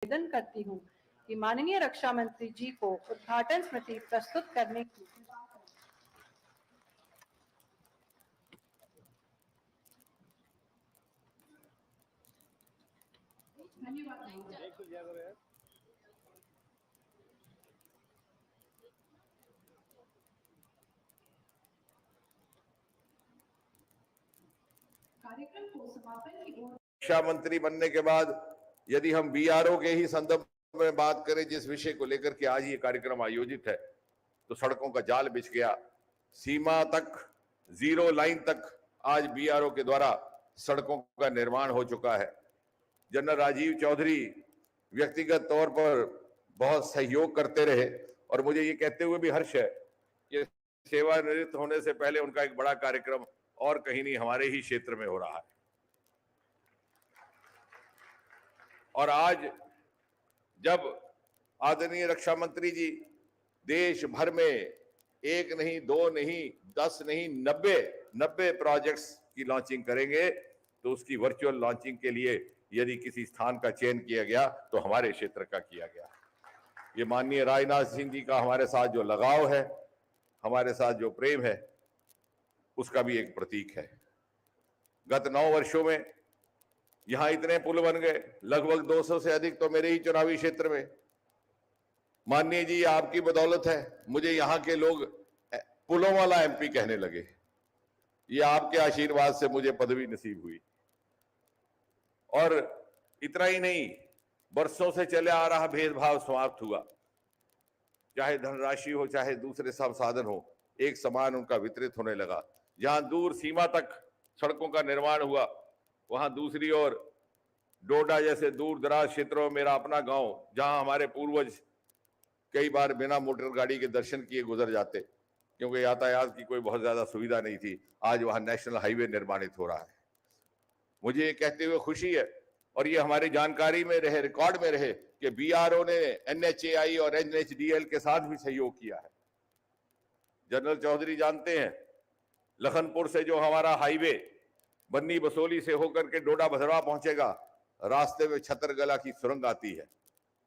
निवेदन करती हूँ कि माननीय रक्षा मंत्री जी को उद्घाटन स्मृति प्रस्तुत करने की कार्यक्रम को समापन की ओर रक्षा मंत्री बनने के बाद यदि हम बीआरओ के ही संदर्भ में बात करें, जिस विषय को लेकर के आज ये कार्यक्रम आयोजित है, तो सड़कों का जाल बिछ गया। सीमा तक, जीरो लाइन तक आज बीआरओ के द्वारा सड़कों का निर्माण हो चुका है। जनरल राजीव चौधरी व्यक्तिगत तौर पर बहुत सहयोग करते रहे और मुझे ये कहते हुए भी हर्ष है कि सेवानिवृत्त होने से पहले उनका एक बड़ा कार्यक्रम और कहीं नहीं हमारे ही क्षेत्र में हो रहा है। और आज जब आदरणीय रक्षा मंत्री जी देश भर में एक नहीं, दो नहीं, 10 नहीं, 90 प्रोजेक्ट्स की लॉन्चिंग करेंगे, तो उसकी वर्चुअल लॉन्चिंग के लिए यदि किसी स्थान का चयन किया गया तो हमारे क्षेत्र का किया गया। ये माननीय राजनाथ सिंह जी का हमारे साथ जो लगाव है, हमारे साथ जो प्रेम है, उसका भी एक प्रतीक है। गत 9 वर्षों में यहां इतने पुल बन गए, लगभग 200 से अधिक तो मेरे ही चुनावी क्षेत्र में। माननीय जी, आपकी बदौलत है मुझे यहां के लोग पुलों वाला एमपी कहने लगे। ये आपके आशीर्वाद से मुझे पदवी नसीब हुई। और इतना ही नहीं, बरसों से चले आ रहा भेदभाव समाप्त हुआ। चाहे धनराशि हो, चाहे दूसरे सब साधन हो, एक समान उनका वितरित होने लगा। जहां दूर सीमा तक सड़कों का निर्माण हुआ, वहां दूसरी ओर डोडा जैसे दूर दराज क्षेत्रों में मेरा अपना गांव, जहां हमारे पूर्वज कई बार बिना मोटर गाड़ी के दर्शन किए गुजर जाते, क्योंकि यातायात की कोई बहुत ज्यादा सुविधा नहीं थी। आज वहां नेशनल हाईवे निर्माणित हो रहा है। मुझे ये कहते हुए खुशी है और ये हमारी जानकारी में रहे, रिकॉर्ड में रहे कि बीआरओ ने एनएचएआई और एनएचडीएल के साथ भी सहयोग किया है। जनरल चौधरी जानते हैं, लखनपुर से जो हमारा हाईवे बन्नी बसोली से होकर के डोडा भदरवा पहुंचेगा, रास्ते में छतरगला की सुरंग आती है।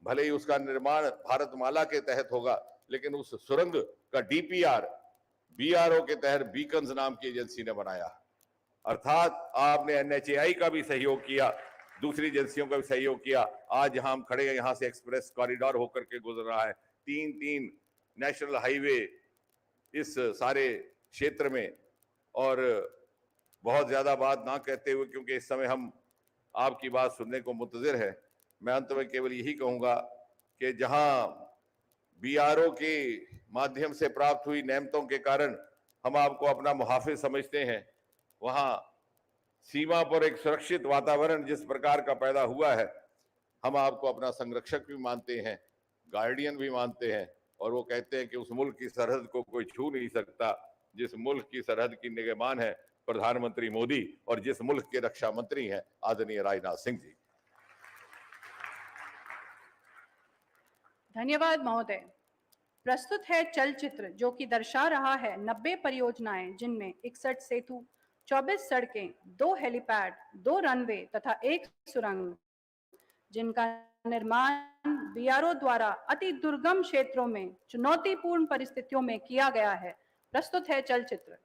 भले ही उसका निर्माण भारतमाला के तहत होगा, लेकिन उस सुरंग का डीपीआर बीआरओ के तहत बीकन्स नाम की एजेंसी ने बनाया। अर्थात आपने एनएचएआई का भी सहयोग किया, दूसरी एजेंसियों का भी सहयोग किया। आज जहां हम खड़े हैं, यहां से एक्सप्रेस कॉरिडोर होकर के गुजर रहा है। 3 नेशनल हाईवे इस सारे क्षेत्र में। और बहुत ज्यादा बात ना कहते हुए, क्योंकि इस समय हम आपकी बात सुनने को मुंतजिर है, मैं अंत में केवल यही कहूंगा कि जहां बीआरओ के माध्यम से प्राप्त हुई नेमतों के कारण हम आपको अपना मुहाफिज समझते हैं, वहां सीमा पर एक सुरक्षित वातावरण जिस प्रकार का पैदा हुआ है, हम आपको अपना संरक्षक भी मानते हैं, गार्डियन भी मानते हैं। और वो कहते हैं कि उस मुल्क की सरहद को कोई छू नहीं सकता जिस मुल्क की सरहद की निगहबान है प्रधानमंत्री मोदी, और जिस मुल्क के रक्षा मंत्री हैं आदरणीय राजनाथ सिंह जी। धन्यवाद महोदय। प्रस्तुत है चलचित्र जो कि दर्शा रहा है 90 परियोजनाएं, जिनमें 61 सेतु, 24 सड़कें, 2 हेलीपैड, 2 रनवे तथा 1 सुरंग, जिनका निर्माण बीआरओ द्वारा अति दुर्गम क्षेत्रों में चुनौतीपूर्ण परिस्थितियों में किया गया है। प्रस्तुत है चलचित्र।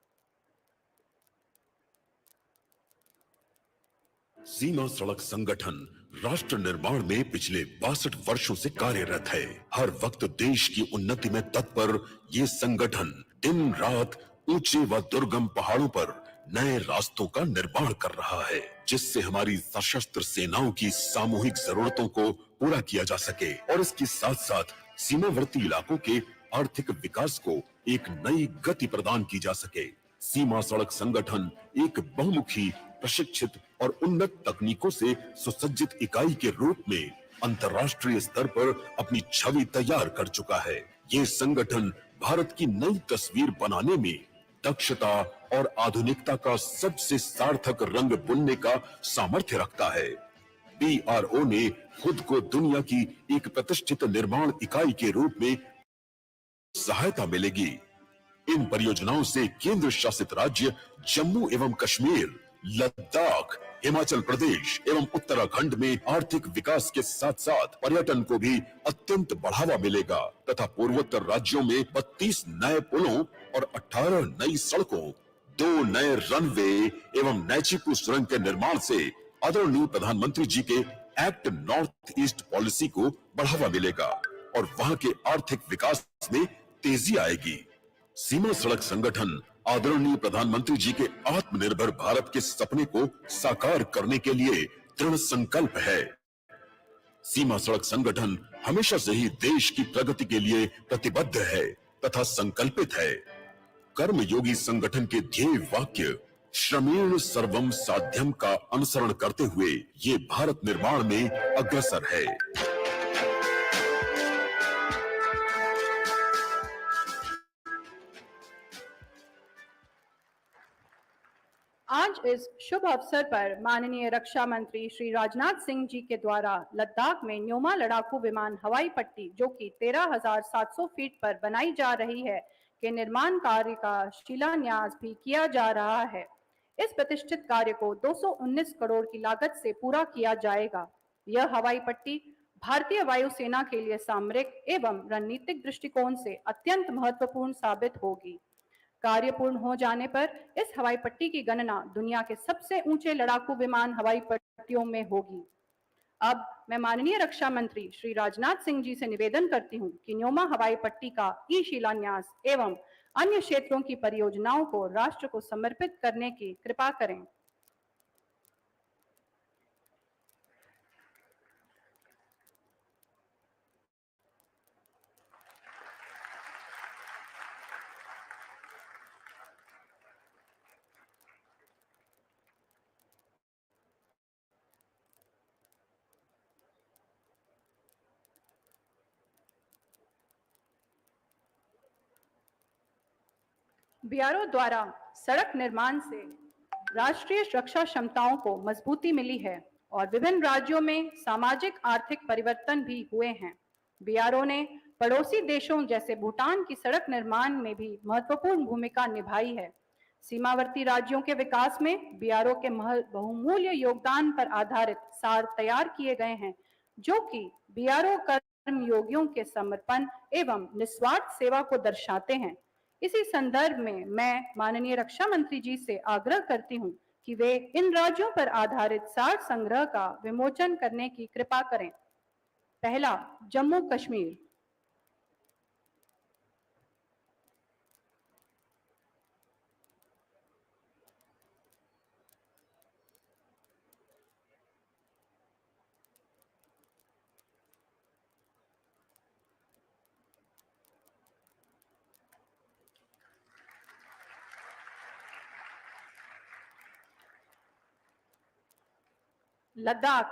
सीमा सड़क संगठन राष्ट्र निर्माण में पिछले 62 वर्षों से कार्यरत है। हर वक्त देश की उन्नति में तत्पर ये संगठन दिन रात ऊंचे व दुर्गम पहाड़ों पर नए रास्तों का निर्माण कर रहा है, जिससे हमारी सशस्त्र सेनाओं की सामूहिक जरूरतों को पूरा किया जा सके और इसके साथ साथ सीमावर्ती इलाकों के आर्थिक विकास को एक नई गति प्रदान की जा सके। सीमा सड़क संगठन एक बहुमुखी, प्रशिक्षित और उन्नत तकनीकों से सुसज्जित इकाई के रूप में अंतर्राष्ट्रीय स्तर पर अपनी छवि तैयार कर चुका है। ये संगठन भारत की नई तस्वीर बनाने में दक्षता और आधुनिकता का सबसे सार्थक रंग बुनने का सामर्थ्य रखता है। बीआरओ ने खुद को दुनिया की एक प्रतिष्ठित निर्माण इकाई के रूप में सहायता मिलेगी। इन परियोजनाओं से केंद्र शासित राज्य जम्मू एवं कश्मीर लद्दाख, हिमाचल प्रदेश एवं उत्तराखंड में आर्थिक विकास के साथ साथ पर्यटन को भी अत्यंत बढ़ावा मिलेगा तथा पूर्वोत्तर राज्यों में 32 नए पुलों और 18 नई सड़कों, 2 नए रनवे एवं नैचिपु सुरंग के निर्माण से आदरणीय प्रधानमंत्री जी के एक्ट नॉर्थ ईस्ट पॉलिसी को बढ़ावा मिलेगा और वहां के आर्थिक विकास में तेजी आएगी। सीमा सड़क संगठन आदरणीय प्रधानमंत्री जी के आत्मनिर्भर भारत के सपने को साकार करने के लिए दृढ़ संकल्प है। सीमा सड़क संगठन हमेशा से ही देश की प्रगति के लिए प्रतिबद्ध है तथा संकल्पित है। कर्मयोगी संगठन के ध्येय वाक्य श्रमेण सर्वम साध्यम का अनुसरण करते हुए ये भारत निर्माण में अग्रसर है। आज इस शुभ अवसर पर माननीय रक्षा मंत्री श्री राजनाथ सिंह जी के द्वारा लद्दाख में न्योमा लड़ाकू विमान हवाई पट्टी जो कि 13,700 फीट पर बनाई जा रही है के निर्माण कार्य का शिलान्यास भी किया जा रहा है। इस प्रतिष्ठित कार्य को 219 करोड़ की लागत से पूरा किया जाएगा। यह हवाई पट्टी भारतीय वायुसेना के लिए सामरिक एवं रणनीतिक दृष्टिकोण से अत्यंत महत्वपूर्ण साबित होगी। कार्य पूर्ण हो जाने पर इस हवाई पट्टी की गणना दुनिया के सबसे ऊंचे लड़ाकू विमान हवाई पट्टियों में होगी। अब मैं माननीय रक्षा मंत्री श्री राजनाथ सिंह जी से निवेदन करती हूं कि न्योमा हवाई पट्टी का ई शिलान्यास एवं अन्य क्षेत्रों की परियोजनाओं को राष्ट्र को समर्पित करने की कृपा करें। बीआरओ द्वारा सड़क निर्माण से राष्ट्रीय रक्षा क्षमताओं को मजबूती मिली है और विभिन्न राज्यों में सामाजिक आर्थिक परिवर्तन भी हुए हैं। बीआरओ ने पड़ोसी देशों जैसे भूटान की सड़क निर्माण में भी महत्वपूर्ण भूमिका निभाई है। सीमावर्ती राज्यों के विकास में बीआरओ के बहुमूल्य योगदान पर आधारित सार तैयार किए गए हैं, जो कि बीआरओ कर्मयोगियों के समर्पण एवं निस्वार्थ सेवा को दर्शाते हैं। इसी संदर्भ में मैं माननीय रक्षा मंत्री जी से आग्रह करती हूं कि वे इन राज्यों पर आधारित सार संग्रह का विमोचन करने की कृपा करें। पहला, जम्मू कश्मीर। लद्दाख।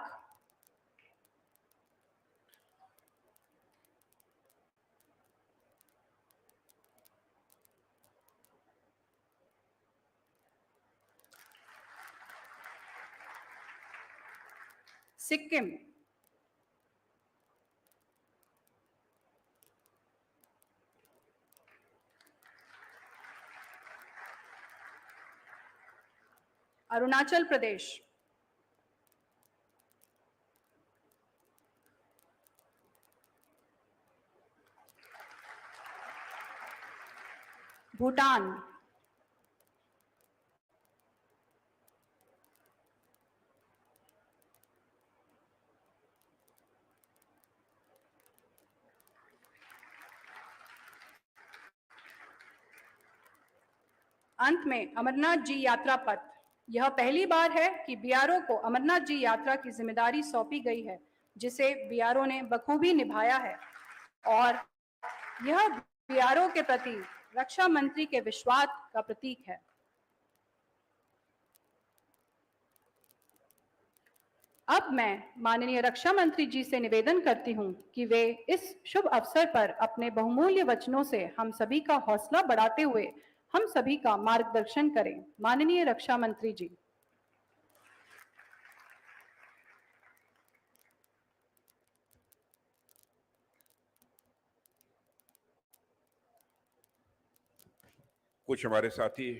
सिक्किम। अरुणाचल प्रदेश। भूटान। अंत में अमरनाथ जी यात्रा पथ। यह पहली बार है कि बीआरओ को अमरनाथ जी यात्रा की जिम्मेदारी सौंपी गई है, जिसे बीआरओ ने बखूबी निभाया है और यह बीआरओ के प्रति रक्षा मंत्री के विश्वास का प्रतीक है। अब मैं माननीय रक्षा मंत्री जी से निवेदन करती हूं कि वे इस शुभ अवसर पर अपने बहुमूल्य वचनों से हम सभी का हौसला बढ़ाते हुए हम सभी का मार्गदर्शन करें। माननीय रक्षा मंत्री जी। कुछ हमारे साथी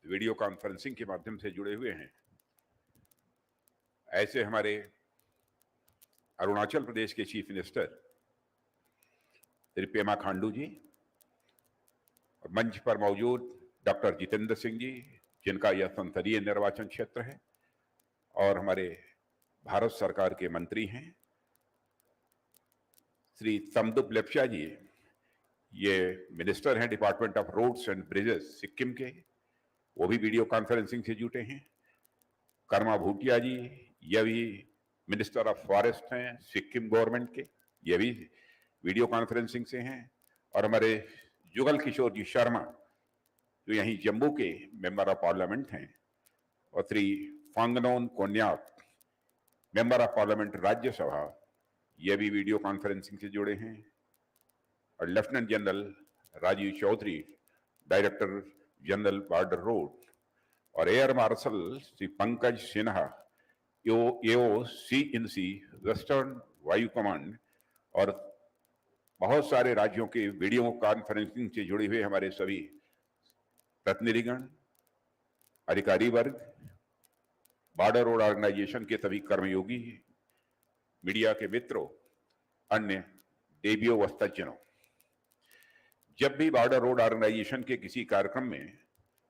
वीडियो कॉन्फ्रेंसिंग के माध्यम से जुड़े हुए हैं। ऐसे हमारे अरुणाचल प्रदेश के चीफ मिनिस्टर श्री पेमा खांडू जी और मंच पर मौजूद डॉक्टर जितेंद्र सिंह जी, जिनका यह संसदीय निर्वाचन क्षेत्र है, और हमारे भारत सरकार के मंत्री हैं श्री समदुप लेप्चा जी, ये मिनिस्टर हैं department of roads and bridges Sikkim के, वो भी वीडियो कॉन्फ्रेंसिंग से जुटे हैं। कर्मा भूटिया जी, ये भी मिनिस्टर ऑफ फॉरेस्ट हैं सिक्किम गवर्नमेंट के, ये भी वीडियो कॉन्फ्रेंसिंग से हैं। और हमारे जुगल किशोर जी शर्मा, जो यहीं जम्मू के मेंबर ऑफ पार्लियामेंट हैं, और Shri Phangnon Konyak, member of parliament Rajya Sabha, ये भी वीडियो कॉन्फ्रेंसिंग से जुड़े हैं। और lieutenant general Rajiv Chaudhary, director general border road, और air marshal Shri Pankaj Sinha, AOC-INC western वायु कमांड, और बहुत सारे राज्यों के वीडियो कॉन्फ्रेंसिंग से जुड़े हुए हमारे सभी प्रतिनिधिगण, अधिकारी वर्ग, बॉर्डर रोड ऑर्गेनाइजेशन के सभी कर्मयोगी, मीडिया के मित्रों, अन्य देवियों व सज्जनों, जब भी बॉर्डर रोड ऑर्गेनाइजेशन के किसी कार्यक्रम में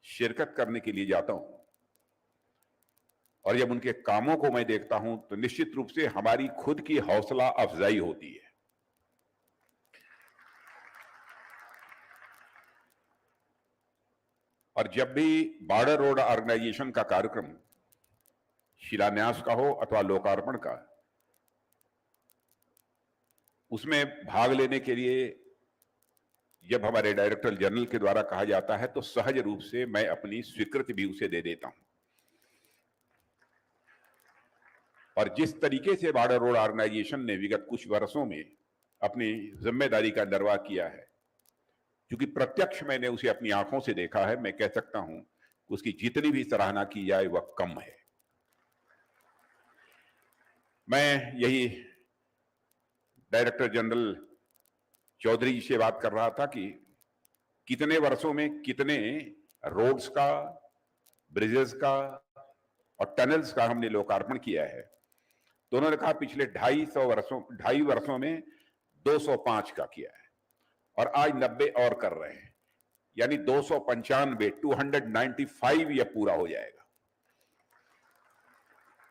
शिरकत करने के लिए जाता हूं और जब उनके कामों को मैं देखता हूं तो निश्चित रूप से हमारी खुद की हौसला अफजाई होती है। और जब भी बॉर्डर रोड ऑर्गेनाइजेशन का कार्यक्रम शिलान्यास का हो अथवा लोकार्पण का, उसमें भाग लेने के लिए जब हमारे डायरेक्टर जनरल के द्वारा कहा जाता है तो सहज रूप से मैं अपनी स्वीकृति भी उसे दे देता हूं। और जिस तरीके से बॉर्डर रोड ऑर्गेनाइजेशन ने विगत कुछ वर्षों में अपनी जिम्मेदारी का निर्वाह किया है, क्योंकि प्रत्यक्ष मैंने उसे अपनी आंखों से देखा है, मैं कह सकता हूं कि उसकी जितनी भी सराहना की जाए वह कम है। मैं यही डायरेक्टर जनरल चौधरी जी से बात कर रहा था कि कितने वर्षों में कितने रोड्स का, ब्रिजेस का और टनल्स का हमने लोकार्पण किया है। तो उन्होंने कहा पिछले 2.5 वर्षों में 205 का किया है और आज 90 और कर रहे हैं, यानी 295 यह पूरा हो जाएगा।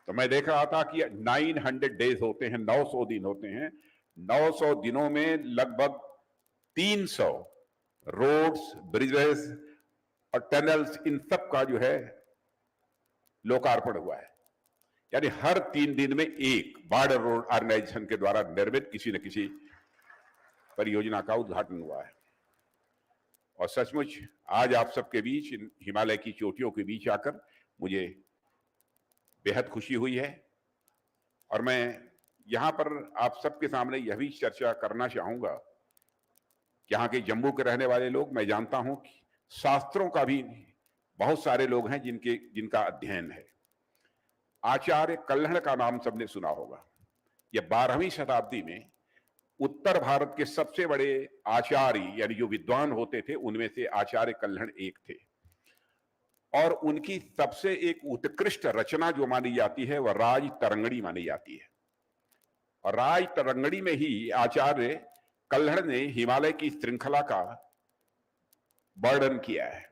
तो मैं देख रहा था कि 900 डेज होते हैं, 900 दिन होते हैं, 900 दिनों में लगभग 300 रोड्स, ब्रिजेस और टनल्स, इन सब का जो है लोकार्पण हुआ है। यानी हर 3 दिन में एक बॉर्डर रोड ऑर्गेनाइजेशन के द्वारा निर्मित किसी न किसी परियोजना का उद्घाटन हुआ है। और सचमुच आज आप सबके बीच, इन हिमालय की चोटियों के बीच आकर मुझे बेहद खुशी हुई है। और मैं यहां पर आप सबके सामने यह भी चर्चा करना चाहूंगा कि यहाँ के जम्मू के रहने वाले लोग, मैं जानता हूं कि शास्त्रों का भी बहुत सारे लोग हैं जिनका अध्ययन है। आचार्य कल्हण का नाम सबने सुना होगा। यह 12वीं शताब्दी में उत्तर भारत के सबसे बड़े आचार्य यानी जो विद्वान होते थे उनमें से आचार्य कल्हण एक थे। और उनकी सबसे एक उत्कृष्ट रचना जो मानी जाती है वह राज तरंगणी मानी जाती है। और राज तरंगणी में ही आचार्य कल्हण ने हिमालय की श्रृंखला का वर्णन किया है।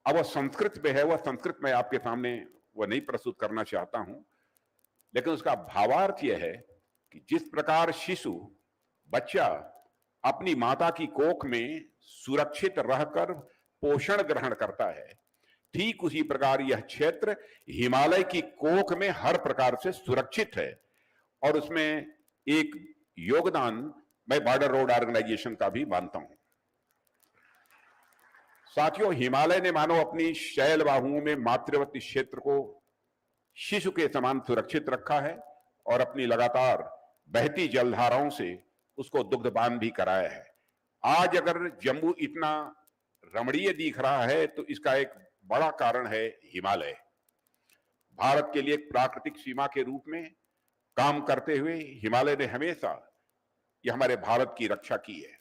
अब वह संस्कृत में है, वह संस्कृत में आपके सामने वह नहीं प्रस्तुत करना चाहता हूं, लेकिन उसका भावार्थ यह है कि जिस प्रकार शिशु, बच्चा अपनी माता की कोख में सुरक्षित रहकर पोषण ग्रहण करता है, ठीक उसी प्रकार यह क्षेत्र हिमालय की कोख में हर प्रकार से सुरक्षित है। और उसमें एक योगदान मैं बॉर्डर रोड ऑर्गेनाइजेशन का भी मानता हूं। साथियों, हिमालय ने मानो अपनी शैल बाहुओं में मातृवर्ती क्षेत्र को शिशु के समान सुरक्षित रखा है और अपनी लगातार बहती जलधाराओं से उसको दुग्धपान भी कराया है। आज अगर जम्मू इतना रमणीय दिख रहा है तो इसका एक बड़ा कारण है हिमालय। भारत के लिए एक प्राकृतिक सीमा के रूप में काम करते हुए हिमालय ने हमेशा ये हमारे भारत की रक्षा की है।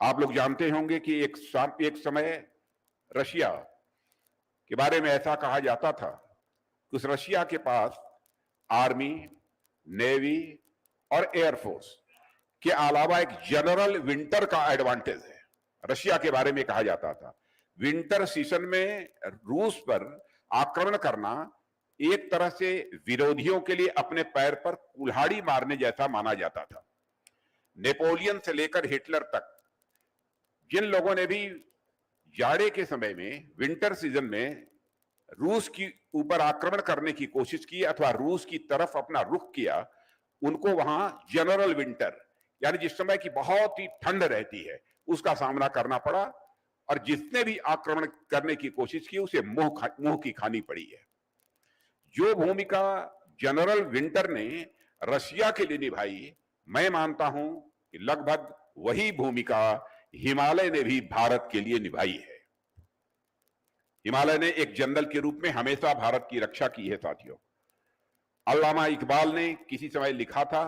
आप लोग जानते होंगे कि एक समय रशिया के बारे में ऐसा कहा जाता था कि उस रशिया के पास आर्मी, नेवी और एयरफोर्स के अलावा एक जनरल विंटर का एडवांटेज है। रशिया के बारे में कहा जाता था विंटर सीजन में रूस पर आक्रमण करना एक तरह से विरोधियों के लिए अपने पैर पर कुल्हाड़ी मारने जैसा माना जाता था। नेपोलियन से लेकर हिटलर तक जिन लोगों ने भी जाड़े के समय में, विंटर सीजन में रूस की ऊपर आक्रमण करने की कोशिश की अथवा रूस की तरफ अपना रुख किया, उनको वहां जनरल विंटर यानी जिस समय की बहुत ही ठंड रहती है उसका सामना करना पड़ा, और जिसने भी आक्रमण करने की कोशिश की उसे मुंह की खानी पड़ी है। जो भूमिका जनरल विंटर ने रशिया के लिए निभाई, मैं मानता हूं कि लगभग वही भूमिका हिमालय ने भी भारत के लिए निभाई है। हिमालय ने एक जनरल के रूप में हमेशा भारत की रक्षा की है। साथियों, अल्लामा इकबाल ने किसी समय लिखा था,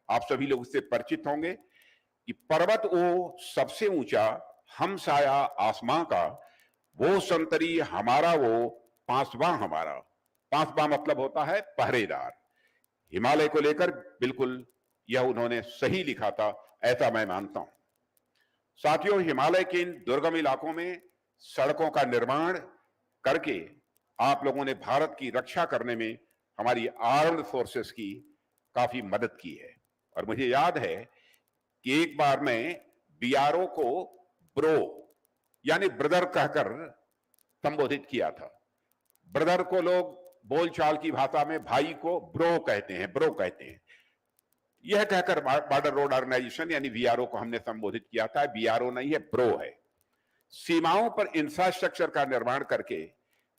आप सभी लोग इससे परिचित होंगे, कि पर्वत वो सबसे ऊंचा हमसाया आसमां का, वो संतरी हमारा वो पांचवां हमारा। पांचवां मतलब होता है पहरेदार। हिमालय को लेकर बिल्कुल यह उन्होंने सही लिखा था, ऐसा मैं मानता हूं। साथियों, हिमालय के इन दुर्गम इलाकों में सड़कों का निर्माण करके आप लोगों ने भारत की रक्षा करने में हमारी आर्म्ड फोर्सेस की काफी मदद की है। और मुझे याद है कि एक बार मैं बीआरओ को ब्रो यानी ब्रदर कहकर संबोधित किया था। ब्रदर को लोग बोलचाल की भाषा में भाई को ब्रो कहते हैं। यह कहकर बॉर्डर रोड ऑर्गेनाइजेशन यानी बीआरओ को हमने संबोधित किया था। बीआरओ नहीं है, ब्रो है। सीमाओं पर इंफ्रास्ट्रक्चर का निर्माण करके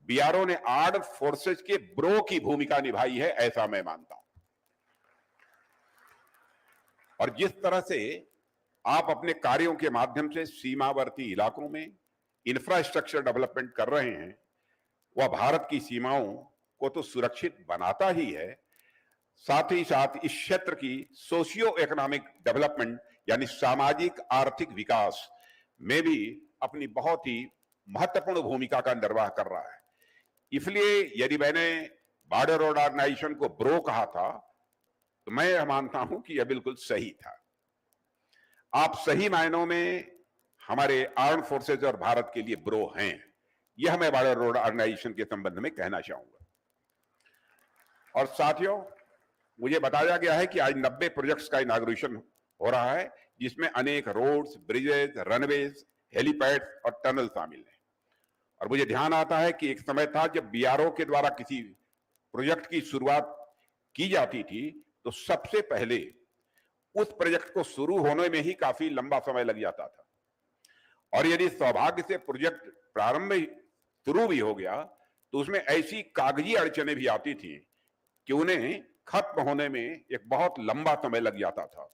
बीआरओ ने आर्म्ड फोर्सेस के ब्रो की भूमिका निभाई है, ऐसा मैं मानता हूं। और जिस तरह से आप अपने कार्यों के माध्यम से सीमावर्ती इलाकों में इंफ्रास्ट्रक्चर डेवलपमेंट कर रहे हैं, वह भारत की सीमाओं को तो सुरक्षित बनाता ही है, साथ ही साथ इस क्षेत्र की सोशियो इकोनॉमिक डेवलपमेंट यानी सामाजिक आर्थिक विकास में भी अपनी बहुत ही महत्वपूर्ण भूमिका का निर्वाह कर रहा है। इसलिए यदि मैंने बॉर्डर रोड ऑर्गेनाइजेशन को ब्रो कहा था, तो मैं यह मानता हूं कि यह बिल्कुल सही था। आप सही मायनों में हमारे आर्म फोर्सेज और भारत के लिए ब्रो हैं, यह मैं बॉर्डर रोड ऑर्गेनाइजेशन के संबंध में कहना चाहूंगा। और साथियों, मुझे बताया गया है कि आज 90 प्रोजेक्ट्स का इनॉग्रेशन हो रहा है, जिसमें अनेक रोड्स, ब्रिजेस, रनवेज, हेलीपैड और टनल शामिल हैं। और मुझे ध्यान आता है कि एक समय था जब बीआरओ के द्वारा किसी प्रोजेक्ट की शुरुआत की जाती थी तो सबसे पहले उस प्रोजेक्ट को शुरू होने में ही काफी लंबा समय लग जाता था, और यदि सौभाग्य से प्रोजेक्ट प्रारंभ में शुरू भी हो गया तो उसमें ऐसी कागजी अड़चनें भी आती थी कि उन्हें खत्म होने में एक बहुत लंबा समय लग जाता था।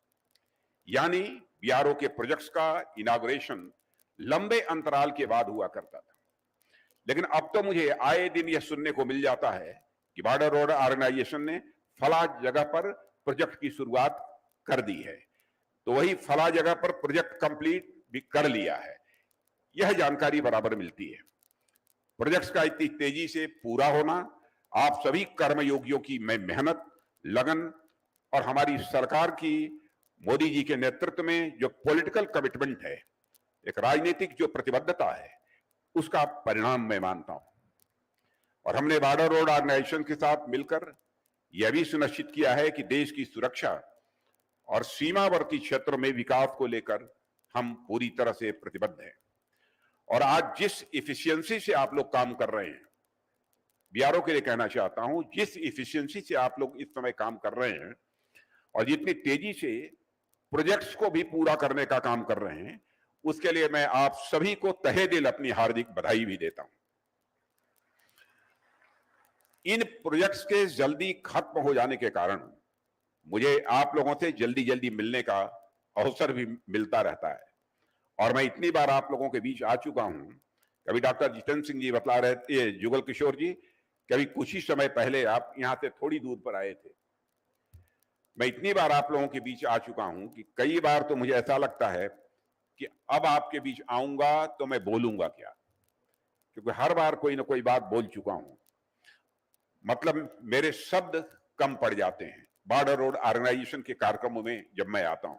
यानी बीआरओ के प्रोजेक्ट्स का इनॉग्रेशन लंबे अंतराल के बाद हुआ करता था। लेकिन अब तो मुझे आए दिन यह सुनने को मिल जाता है कि बॉर्डर रोड ऑर्गेनाइजेशन ने फला जगह पर प्रोजेक्ट की शुरुआत कर दी है, तो वही फला जगह पर प्रोजेक्ट कंप्लीट भी कर लिया है। यह जानकारी बराबर मिलती है। प्रोजेक्ट्स का इतनी तेजी से पूरा होना आप सभी कर्मयोगियों की मेहनत, लगन और हमारी सरकार की मोदी जी के नेतृत्व में जो पॉलिटिकल कमिटमेंट है, एक राजनीतिक जो प्रतिबद्धता है, उसका परिणाम मैं मानता हूं। और हमने बॉर्डर रोड ऑर्गेनाइजेशन के साथ मिलकर यह भी सुनिश्चित किया है कि देश की सुरक्षा और सीमावर्ती क्षेत्रों में विकास को लेकर हम पूरी तरह से प्रतिबद्ध हैं। और आज जिस इफिशियंसी से आप लोग काम कर रहे हैं, बीआरओ के लिए कहना चाहता हूं, जिस इफिशियंसी से आप लोग इस समय काम कर रहे हैं और जितनी तेजी से प्रोजेक्ट्स को भी पूरा करने का काम कर रहे हैं, उसके लिए मैं आप सभी को तहे दिल अपनी हार्दिक बधाई भी देता हूं। इन प्रोजेक्ट्स के जल्दी खत्म हो जाने के कारण मुझे आप लोगों से जल्दी जल्दी मिलने का अवसर भी मिलता रहता है, और मैं इतनी बार आप लोगों के बीच आ चुका हूं। कभी डॉक्टर जितेंद्र सिंह जी बतला रहे थे, जुगल किशोर जी, कभी कुछ ही समय पहले आप यहां से थोड़ी दूर पर आए थे। मैं इतनी बार आप लोगों के बीच आ चुका हूं कि कई बार तो मुझे ऐसा लगता है कि अब आपके बीच आऊंगा तो मैं बोलूंगा क्या, क्योंकि हर बार कोई ना कोई बात बोल चुका हूं। मतलब मेरे शब्द कम पड़ जाते हैं बॉर्डर रोड ऑर्गेनाइजेशन के कार्यक्रमों में जब मैं आता हूं।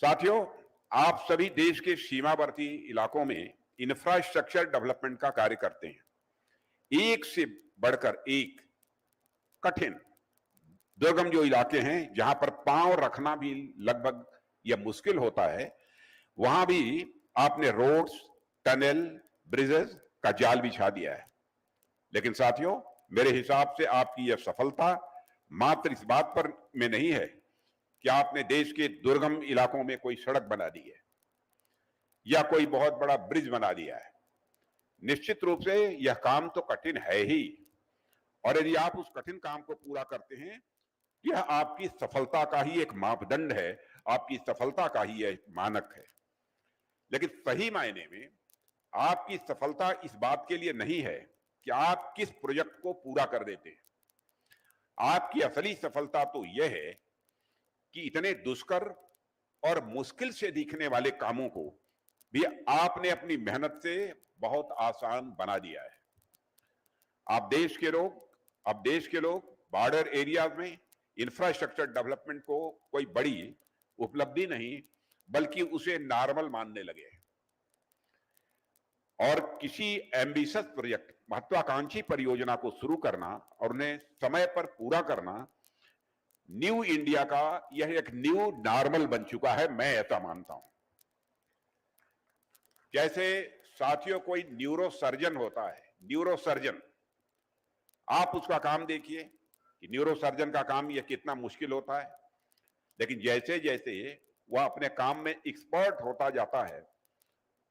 साथियों, आप सभी देश के सीमावर्ती इलाकों में इंफ्रास्ट्रक्चर डेवलपमेंट का कार्य करते हैं। एक से बढ़कर एक कठिन दुर्गम जो इलाके हैं जहां पर पांव रखना भी लगभग या मुश्किल होता है, वहां भी आपने रोड्स, टनल, ब्रिजेस का जाल बिछा दिया है। लेकिन साथियों, मेरे हिसाब से आपकी यह सफलता मात्र इस बात पर में नहीं है कि आपने देश के दुर्गम इलाकों में कोई सड़क बना दी है या कोई बहुत बड़ा ब्रिज बना दिया है। निश्चित रूप से यह काम तो कठिन है ही, और यदि आप उस कठिन काम को पूरा करते हैं, यह आपकी सफलता का ही एक मापदंड है, आपकी सफलता का ही एक मानक है। लेकिन सही मायने में आपकी सफलता इस बात के लिए नहीं है कि आप किस प्रोजेक्ट को पूरा कर देते हैं। आपकी असली सफलता तो यह है कि इतने दुष्कर और मुश्किल से दिखने वाले कामों को भी आपने अपनी मेहनत से बहुत आसान बना दिया है। अब देश के लोग बॉर्डर एरियाज में इंफ्रास्ट्रक्चर डेवलपमेंट को कोई बड़ी उपलब्धि नहीं बल्कि उसे नॉर्मल मानने लगे हैं, और किसी एम्बिशियस प्रोजेक्ट, महत्वाकांक्षी परियोजना को शुरू करना और उन्हें समय पर पूरा करना न्यू इंडिया का यह एक न्यू नॉर्मल बन चुका है, मैं ऐसा मानता हूं। जैसे साथियों, कोई न्यूरो सर्जन होता है, न्यूरो सर्जन, आप उसका काम देखिए कि न्यूरो सर्जन का काम यह कितना मुश्किल होता है, लेकिन जैसे जैसे वह अपने काम में एक्सपर्ट होता जाता है,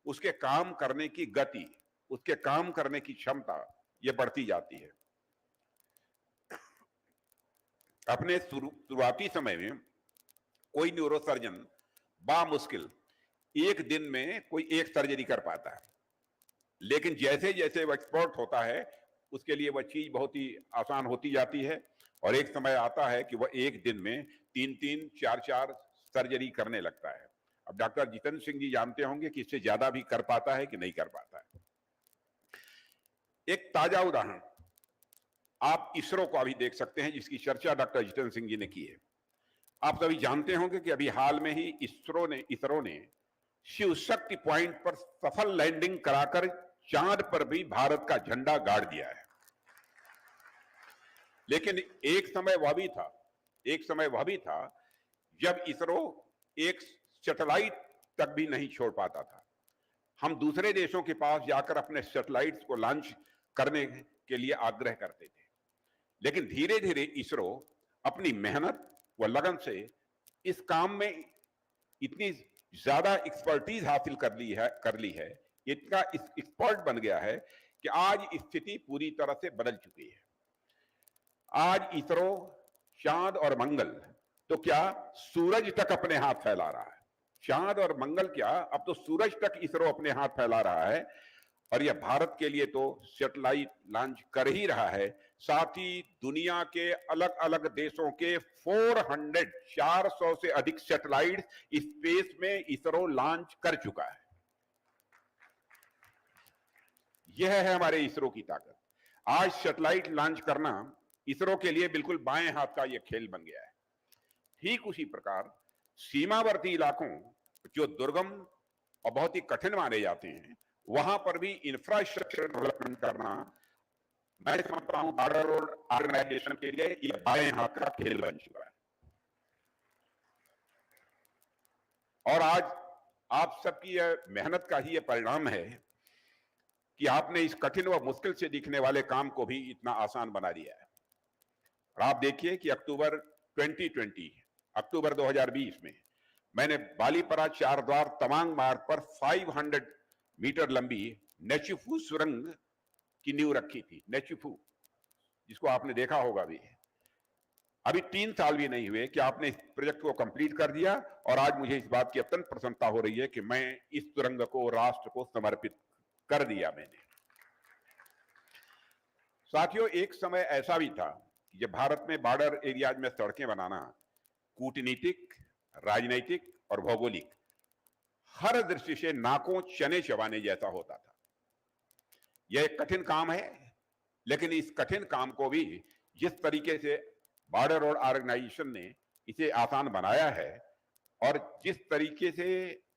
उसके काम करने की गति, उसके काम करने की क्षमता यह बढ़ती जाती है। अपने शुरुआती समय में कोई न्यूरो सर्जन बामुश्किल एक दिन में कोई एक सर्जरी कर पाता है, लेकिन जैसे जैसे वह एक्सपर्ट होता है उसके लिए वह चीज बहुत ही आसान होती जाती है, और एक समय आता है कि वह एक दिन में 3-3, 4-4 सर्जरी करने लगता है। अब डॉक्टर जितेंद्र सिंह जी जानते होंगे कि इससे ज्यादा भी कर पाता है कि नहीं कर पाता है। एक ताजा उदाहरण आप इसरो को अभी देख सकते हैं, जिसकी चर्चा डॉक्टर जितेंद्र सिंह जी ने की है। आप सभी जानते होंगे कि अभी हाल में ही इसरो ने शिव शक्ति पॉइंट पर सफल लैंडिंग कराकर चांद पर भी भारत का झंडा गाड़ दिया है। लेकिन एक समय वह भी था जब इसरो एक सैटेलाइट तक भी नहीं छोड़ पाता था। हम दूसरे देशों के पास जाकर अपने सैटेलाइट्स को लॉन्च करने के लिए आग्रह करते थे, लेकिन धीरे धीरे इसरो अपनी मेहनत व लगन से इस काम में इतनी ज्यादा एक्सपर्टीज हासिल कर ली है, इतना एक्सपर्ट बन गया है कि आज स्थिति पूरी तरह से बदल चुकी है। आज इसरो चांद और मंगल तो क्या सूरज तक अपने हाथ फैला रहा है। चांद और मंगल क्या, अब तो सूरज तक इसरो अपने हाथ फैला रहा है, और यह भारत के लिए तो सैटेलाइट लॉन्च कर ही रहा है, साथ ही दुनिया के अलग अलग देशों के 400 से अधिक सैटेलाइट स्पेस में इसरो लॉन्च कर चुका है। यह है हमारे इसरो की ताकत। आज सैटेलाइट लॉन्च करना इसरो के लिए बिल्कुल बाएं हाथ का यह खेल बन गया है। ठीक उसी प्रकार सीमावर्ती इलाकों जो दुर्गम और बहुत ही कठिन माने जाते हैं, वहां पर भी इंफ्रास्ट्रक्चर डेवलपमेंट करना, मैं समझता हूं बॉर्डर रोड ऑर्गेनाइजेशन के लिए यह बाएं हाथ का खेल बन चुका है। और आज आप सबकी यह मेहनत का ही यह परिणाम है कि आपने इस कठिन व मुश्किल से दिखने वाले काम को भी इतना आसान बना दिया है। और आप देखिए कि अक्टूबर 2020 में मैंने बालीपरा चार द्वार तवांग मार्ग पर 500 मीटर लंबी नेचुफू सुरंग की नींव रखी थी। नेचुफू, जिसको आपने देखा होगा भी। अभी 3 साल भी नहीं हुए कि आपने इस प्रोजेक्ट को कंप्लीट कर दिया, और आज मुझे इस बात की अत्यंत प्रसन्नता हो रही है कि मैं इस सुरंग को राष्ट्र को समर्पित कर दिया मैंने। साथियों, एक समय ऐसा भी था कि जब भारत में बॉर्डर एरियाज में सड़कें बनाना कूटनीतिक, राजनीतिक और भौगोलिक हर दृष्टि से नाकों चने चबाने जैसा होता था। यह एक कठिन काम है, लेकिन इस कठिन काम को भी जिस तरीके से बॉर्डर रोड ऑर्गेनाइजेशन ने इसे आसान बनाया है और जिस तरीके से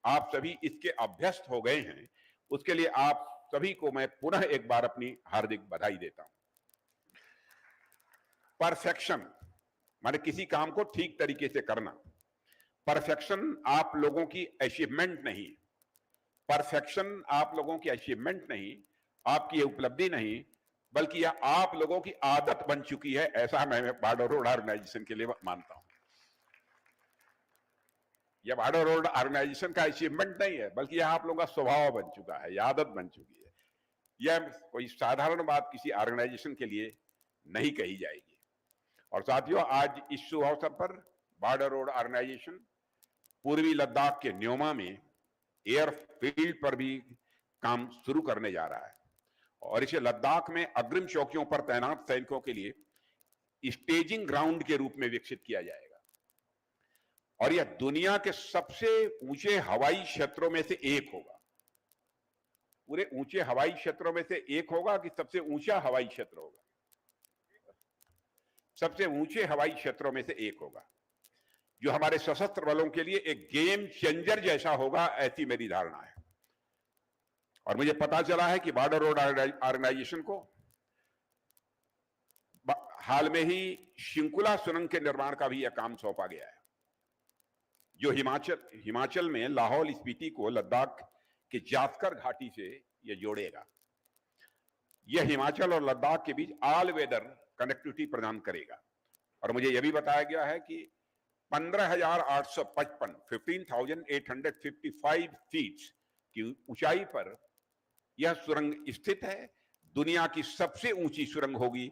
आप सभी इसके अभ्यस्त हो गए हैं, उसके लिए आप सभी को मैं पुनः एक बार अपनी हार्दिक बधाई देता हूं। परफेक्शन माने किसी काम को ठीक तरीके से करना। परफेक्शन आप लोगों की अचीवमेंट नहीं, परफेक्शन आप लोगों की अचीवमेंट नहीं, आपकी उपलब्धि नहीं, बल्कि यह आप लोगों की आदत बन चुकी है, ऐसा मैं बॉर्डर रोड ऑर्गेनाइजेशन के लिए मानता हूं। यह बॉर्डर रोड ऑर्गेनाइजेशन का अचीवमेंट नहीं है, बल्कि यह आप लोगों का स्वभाव बन चुका है, यह आदत बन चुकी है। यह कोई साधारण बात किसी ऑर्गेनाइजेशन के लिए नहीं कही जाएगी। और साथियों, आज इस शुभ अवसर पर बॉर्डर रोड ऑर्गेनाइजेशन पूर्वी लद्दाख के न्योमा में एयरफील्ड पर भी काम शुरू करने जा रहा है और इसे लद्दाख में अग्रिम चौकियों पर तैनात सैनिकों के लिए स्टेजिंग ग्राउंड के रूप में विकसित किया जाएगा। और यह दुनिया के सबसे ऊंचे हवाई क्षेत्रों में से एक होगा। पूरे ऊंचे हवाई क्षेत्रों में से एक होगा कि सबसे ऊंचा हवाई क्षेत्र होगा? सबसे ऊंचे हवाई क्षेत्रों में से एक होगा, जो हमारे सशस्त्र बलों के लिए एक गेम चेंजर जैसा होगा, ऐसी मेरी धारणा है। और मुझे पता चला है कि बॉर्डर रोड ऑर्गेनाइजेशन को हाल में ही शिंकुला सुरंग के निर्माण का भी यह काम सौंपा गया है, जो हिमाचल में लाहौल स्पीति को लद्दाख के जास्कर घाटी से यह जोड़ेगा। यह हिमाचल और लद्दाख के बीच ऑल वेदर कनेक्टिविटी प्रदान करेगा। और मुझे यह भी बताया गया है कि 15,855 फीट की ऊंचाई पर यह सुरंग स्थित है। दुनिया की सबसे ऊंची सुरंग होगी,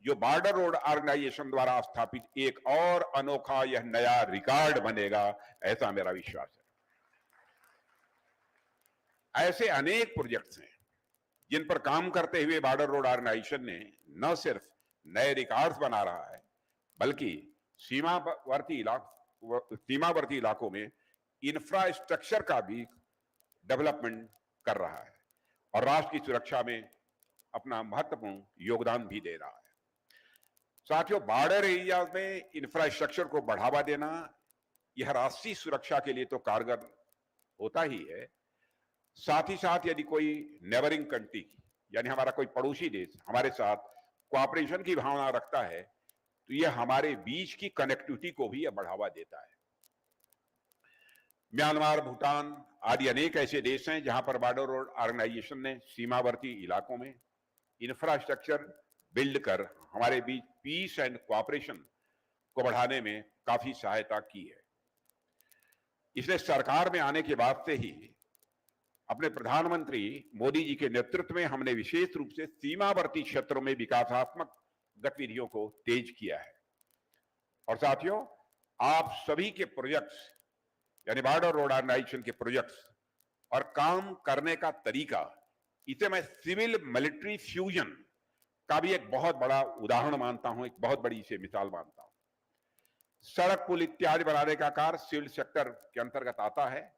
जो बॉर्डर रोड ऑर्गेनाइजेशन द्वारा स्थापित एक और अनोखा यह नया रिकॉर्ड बनेगा, ऐसा मेरा विश्वास है। ऐसे अनेक प्रोजेक्ट्स हैं जिन पर काम करते हुए बॉर्डर रोड ऑर्गेनाइजेशन ने न सिर्फ नए रिकॉर्ड्स बना रहा है, बल्कि सीमावर्ती इलाकों में इंफ्रास्ट्रक्चर का भी डेवलपमेंट कर रहा है और राष्ट्र की सुरक्षा में अपना महत्वपूर्ण योगदान भी दे रहा है। साथियों, बॉर्डर एरिया में इंफ्रास्ट्रक्चर को बढ़ावा देना यह राष्ट्रीय सुरक्षा के लिए तो कारगर होता ही है, साथ ही साथ यदि कोई नेबरिंग कंट्री यानी हमारा कोई पड़ोसी देश हमारे साथ कोऑपरेशन की भावना रखता है, तो यह हमारे बीच की कनेक्टिविटी को भी यह बढ़ावा देता है। म्यांमार, भूटान आदि अनेक ऐसे देश हैं जहां पर बॉर्डर रोड ऑर्गेनाइजेशन ने सीमावर्ती इलाकों में इंफ्रास्ट्रक्चर बिल्ड कर हमारे बीच पीस एंड कोऑपरेशन को बढ़ाने में काफी सहायता की है। इसलिए सरकार में आने के बाद से ही अपने प्रधानमंत्री मोदी जी के नेतृत्व में हमने विशेष रूप से सीमावर्ती क्षेत्रों में विकासात्मक गतिविधियों को तेज किया है। और साथियों, आप सभी के प्रोजेक्ट्स यानी बॉर्डर रोड ऑर्गेनाइजेशन के प्रोजेक्ट्स और काम करने का तरीका, इसे मैं सिविल मिलिट्री फ्यूजन का भी एक बहुत बड़ा उदाहरण मानता हूं, एक बहुत बड़ी इसे मिसाल मानता हूं। सड़क पुल इत्यादि बनाने का कार्य सिविल सेक्टर के अंतर्गत आता है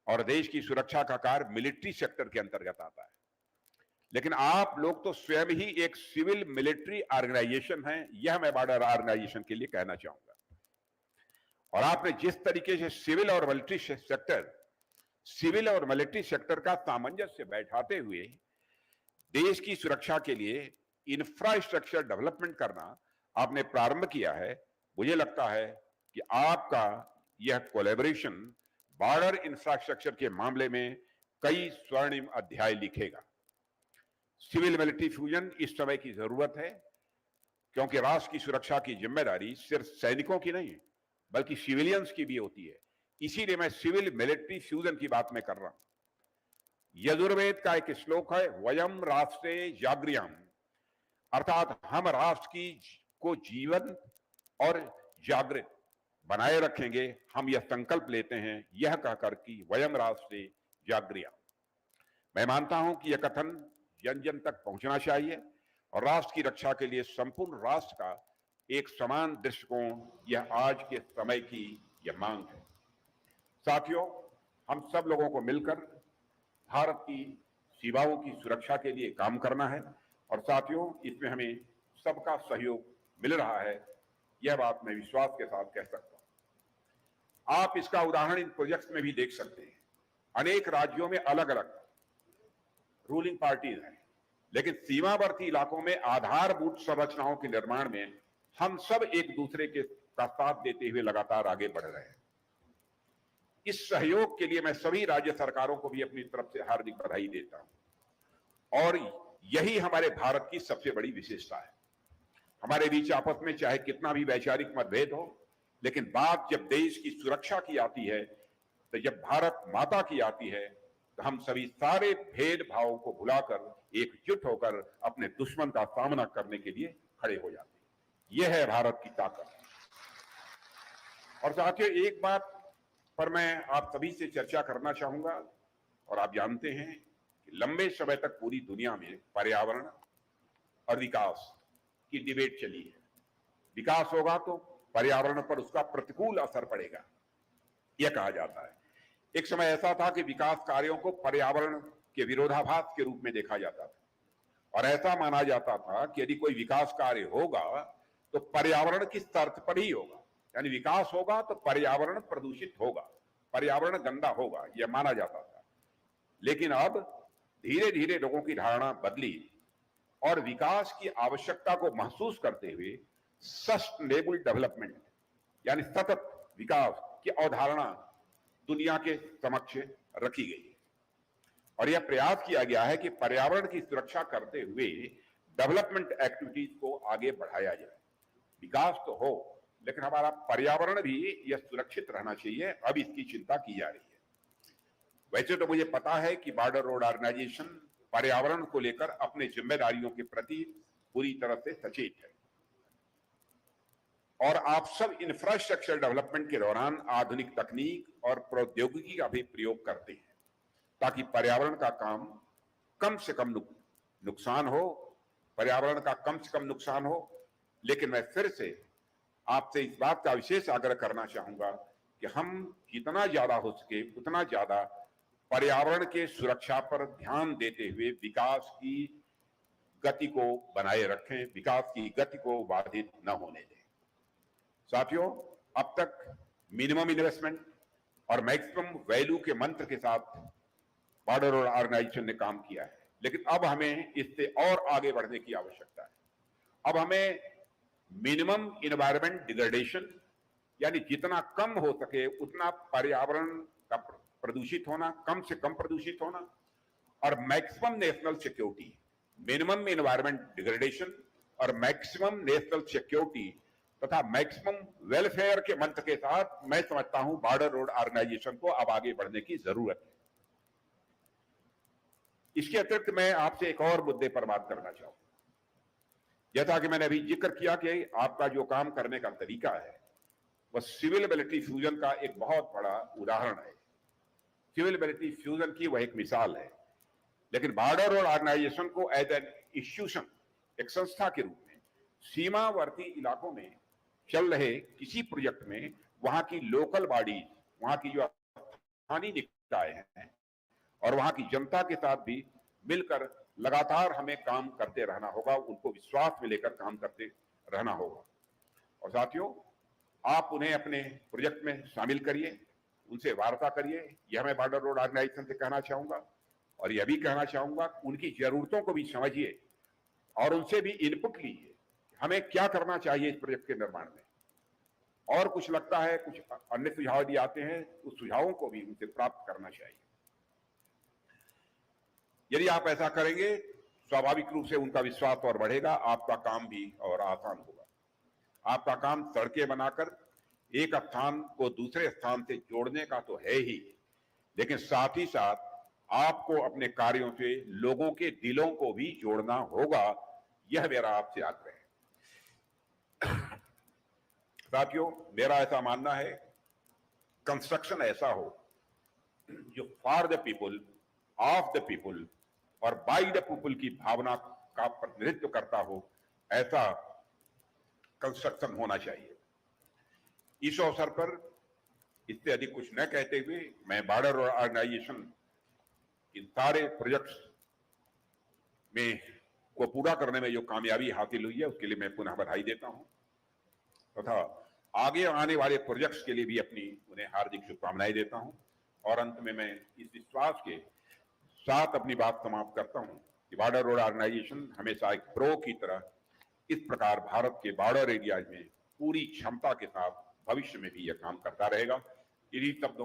और देश की सुरक्षा का कार्य मिलिट्री सेक्टर के अंतर्गत आता है, लेकिन आप लोग तो स्वयं ही एक सिविल मिलिट्री ऑर्गेनाइजेशन हैं, यह मैं बॉर्डर ऑर्गेनाइजेशन के लिए कहना चाहूंगा। और आपने जिस तरीके से सिविल और मिलिट्री सेक्टर का सामंजस्य बैठाते हुए देश की सुरक्षा के लिए इंफ्रास्ट्रक्चर डेवलपमेंट करना आपने प्रारंभ किया है, मुझे लगता है कि आपका यह कोलैबोरेशन बॉर्डर इंफ्रास्ट्रक्चर के मामले में कई स्वर्णिम अध्याय लिखेगा। सिविल मिलिट्री फ्यूजन इस समय की जरूरत है, क्योंकि राष्ट्र की सुरक्षा की जिम्मेदारी सिर्फ सैनिकों की नहीं बल्कि सिविलियंस की भी होती है। इसीलिए मैं सिविल मिलिट्री फ्यूजन की बात मैं कर रहा हूं। यजुर्वेद का एक श्लोक है, वयम राष्ट्रे जागृयाम, अर्थात हम राष्ट्र की को जीवन और जागृत बनाए रखेंगे। हम यह संकल्प लेते हैं, यह कहकर कि वयम राष्ट्रे जागृयाम। मैं मानता हूं कि यह कथन जन जन तक पहुंचना चाहिए और राष्ट्र की रक्षा के लिए संपूर्ण राष्ट्र का एक समान दृष्टिकोण, यह आज के समय की यह मांग है। साथियों, हम सब लोगों को मिलकर भारत की सीमाओं की सुरक्षा के लिए काम करना है और साथियों, इसमें हमें सबका सहयोग मिल रहा है, यह बात मैं विश्वास के साथ कह सकता हूं। आप इसका उदाहरण इन प्रोजेक्ट्स में भी देख सकते हैं। अनेक राज्यों में अलग अलग रूलिंग पार्टीज हैं, लेकिन सीमावर्ती इलाकों में आधारभूत संरचनाओं के निर्माण में हम सब एक दूसरे के का साथ देते हुए लगातार आगे बढ़ रहे हैं। इस सहयोग के लिए मैं सभी राज्य सरकारों को भी अपनी तरफ से हार्दिक बधाई देता हूं और यही हमारे भारत की सबसे बड़ी विशेषता है। हमारे बीच आपस में चाहे कितना भी वैचारिक मतभेद हो, लेकिन बात जब देश की सुरक्षा की आती है, तो जब भारत माता की आती है, तो हम सभी सारे भेदभावों को भुलाकर एकजुट होकर अपने दुश्मन का सामना करने के लिए खड़े हो जाते हैं। यह है भारत की ताकत। और साथियों, एक बात पर मैं आप सभी से चर्चा करना चाहूंगा, और आप जानते हैं कि लंबे समय तक पूरी दुनिया में पर्यावरण और विकास की डिबेट चली है। विकास होगा तो पर्यावरण पर उसका प्रतिकूल असर पड़ेगा, यह कहा जाता है। एक समय ऐसा था कि विकास कार्यों को पर्यावरण के विरोधाभास के रूप में देखा जाता था और ऐसा माना जाता था कि यदि कोई विकास कार्य होगा तो पर्यावरण की शर्त पर ही होगा, यानी विकास होगा तो पर्यावरण प्रदूषित होगा, पर्यावरण गंदा होगा, यह माना जाता था। लेकिन अब धीरे धीरे लोगों की धारणा बदली और विकास की आवश्यकता को महसूस करते हुए सस्टेनेबल डेवलपमेंट यानी सतत विकास की अवधारणा दुनिया के समक्ष रखी गई है और यह प्रयास किया गया है कि पर्यावरण की सुरक्षा करते हुए डेवलपमेंट एक्टिविटीज को आगे बढ़ाया जाए। विकास तो हो, लेकिन हमारा पर्यावरण भी यह सुरक्षित रहना चाहिए। अब इसकी चिंता की जा रही है। वैसे तो मुझे पता है कि बॉर्डर रोड ऑर्गेनाइजेशन पर्यावरण को लेकर अपने जिम्मेदारियों के प्रति पूरी तरह से सचेत है और आप सब इंफ्रास्ट्रक्चर डेवलपमेंट के दौरान आधुनिक तकनीक और प्रौद्योगिकी का भी प्रयोग करते हैं ताकि पर्यावरण का काम कम से कम नुकसान हो, पर्यावरण का कम से कम नुकसान हो। लेकिन मैं फिर से आपसे इस बात का विशेष आग्रह करना चाहूंगा कि हम जितना ज्यादा हो सके उतना ज्यादा पर्यावरण के सुरक्षा पर ध्यान देते हुए विकास की गति को बनाए रखें, विकास की गति को बाधित न होने दें। साथियों, अब तक मिनिमम इन्वेस्टमेंट और मैक्सिमम वैल्यू के मंत्र के साथ बॉर्डर रोड ऑर्गेनाइजेशन ने काम किया है, लेकिन अब हमें इससे और आगे बढ़ने की आवश्यकता है। अब हमें मिनिमम इन्वायरमेंट डिग्रेडेशन यानी जितना कम हो सके उतना पर्यावरण का प्रदूषित होना, कम से कम प्रदूषित होना, और maximum national security, minimum environment degradation और मैक्सिमम नेशनल सिक्योरिटी तथा मैक्सिमम वेलफेयर के मंत्र के साथ मैं समझता हूं बॉर्डर रोड ऑर्गेनाइजेशन को अब आगे बढ़ने की जरूरत है। इसके अतिरिक्त मैं आपसे एक और मुद्दे पर बात करना चाहूंगा। जैसा कि मैंने अभी जिक्र किया कि आपका जो काम करने का तरीका है वह सिविल लिबर्टी फ्यूजन का एक बहुत बड़ा उदाहरण है। सिविल लिबर्टी फ्यूजन की वह एक मिसाल है, लेकिन बॉर्डर रोड ऑर्गेनाइजेशन को एज एन इंस्टीट्यूशन, एक संस्था के रूप में सीमावर्ती इलाकों में चल रहे किसी प्रोजेक्ट में वहां की लोकल बॉडीज, वहां की जो स्थानीय निकाय हैं और वहां की जनता के साथ भी मिलकर लगातार हमें काम करते रहना होगा, उनको विश्वास में लेकर काम करते रहना होगा। और साथियों, आप उन्हें अपने प्रोजेक्ट में शामिल करिए, उनसे वार्ता करिए, यह मैं बॉर्डर रोड ऑर्गेनाइजेशन से कहना चाहूंगा। और यह भी कहना चाहूंगा उनकी जरूरतों को भी समझिए और उनसे भी इनपुट लीजिए, हमें क्या करना चाहिए इस प्रोजेक्ट के निर्माण में। और कुछ लगता है कुछ अन्य सुझाव भी आते हैं, उस सुझावों को भी उनसे प्राप्त करना चाहिए। यदि आप ऐसा करेंगे स्वाभाविक रूप से उनका विश्वास और बढ़ेगा, आपका काम भी और आसान होगा। आपका काम सड़कें बनाकर एक स्थान को दूसरे स्थान से जोड़ने का तो है ही, लेकिन साथ ही साथ आपको अपने कार्यों से लोगों के दिलों को भी जोड़ना होगा। यह मेरा आपसे आग्रह है। साथियों, मेरा ऐसा मानना है कंस्ट्रक्शन ऐसा हो जो for the people, of the people और बाय द पीपुल की भावना का प्रतिनिधित्व करता हो, ऐसा कंस्ट्रक्शन होना चाहिए। इस अवसर पर इससे अधिक कुछ न कहते हुए मैं बॉर्डर ऑर्गेनाइजेशन इन सारे प्रोजेक्ट्स में को पूरा करने में जो कामयाबी हासिल हुई है उसके लिए मैं पुनः बधाई देता हूं। तथा आगे आने वाले प्रोजेक्ट्स के लिए भी उन्हें हार्दिक शुभकामनाएं देता हूं। और अंत में मैं इस विश्वास के साथ अपनी बात समाप्त करता हूं कि बॉर्डर रोड ऑर्गेनाइजेशन हमेशा एक प्रो की तरह इस प्रकार भारत के बॉर्डर एरिया में पूरी क्षमता के साथ भविष्य में भी यह काम करता रहेगा। इन्हीं शब्दों